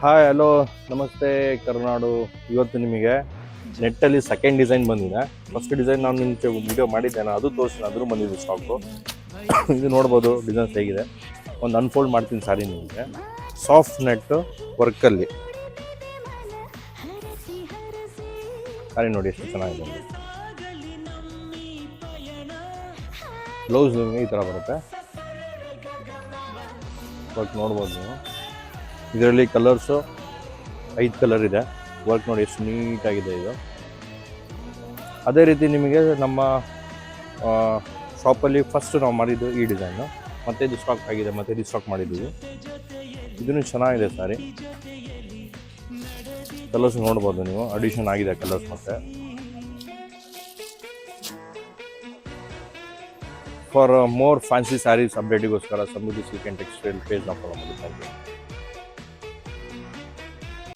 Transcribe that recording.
Hi hello ನಮಸ್ತೆ ಕರ್ನಾಡು. ಇವತ್ತು ನಿಮಗೆ ನೆಟ್ಟಲ್ಲಿ ಸೆಕೆಂಡ್ ಡಿಸೈನ್ ಬಂದಿದೆ. ಫಸ್ಟ್ ಡಿಸೈನ್ ನಾನು ನಿಮಗೆ ವಿಡಿಯೋ ಮಾಡಿದ್ದೇನೆ, ಅದು ತೋರಿಸಿ ಅದ್ರೂ ಬಂದಿದೆ ಸ್ಟಾಕು. ಇದು ನೋಡ್ಬೋದು ಡಿಸೈನ್ಸ್ ಹೇಗಿದೆ. ಒಂದು ಅನ್ಫೋಲ್ಡ್ ಮಾಡ್ತೀನಿ ಸಾರಿ ನಿಮಗೆ. ಸಾಫ್ಟ್ ನೆಟ್ ವರ್ಕಲ್ಲಿ ಸಾರಿ ನೋಡಿ ಎಷ್ಟು ಚೆನ್ನಾಗಿದೆ. ಬ್ಲೌಸ್ ನಿಮಗೆ ಈ ಥರ ಬರುತ್ತೆ. ವರ್ಕ್ ನೋಡ್ಬೋದು ನೀವು. ಇದರಲ್ಲಿ ಕಲರ್ಸು 5 ಕಲರ್ ಇದೆ. ವರ್ಕ್ ನೋಡಿ ಎಷ್ಟು ನೀಟಾಗಿದೆ ಇದು. ಅದೇ ರೀತಿ ನಿಮಗೆ ನಮ್ಮ ಶಾಪಲ್ಲಿ ಫಸ್ಟ್ ನಾವು ಮಾಡಿದ್ದು ಈ ಡಿಸೈನು, ಮತ್ತು ಇದು ಸ್ಟಾಕ್ ಆಗಿದೆ, ಮತ್ತು ಇದು ಸ್ಟಾಕ್ ಮಾಡಿದ್ದೀವಿ. ಇದನ್ನು ಚೆನ್ನಾಗಿದೆ ಸಾರಿ. ಕಲರ್ಸ್ ನೋಡ್ಬೋದು ನೀವು, ಅಡಿಷನ್ ಆಗಿದೆ ಕಲರ್ಸ್. ಮತ್ತು ಫಾರ್ ಮೋರ್ ಫ್ಯಾನ್ಸಿ ಸ್ಯಾರೀಸ್ ಅಪ್ಡೇಟಿಗೋಸ್ಕರ ಸಮೃದ್ಧಿ ಸಿಲ್ಕ್ ಆ್ಯಂಡ್ ಟೆಕ್ಸ್ಟೈಲ್ ಪೇಜ್ನ ಫಾಲೋ ಮಾಡಿ. Thank you.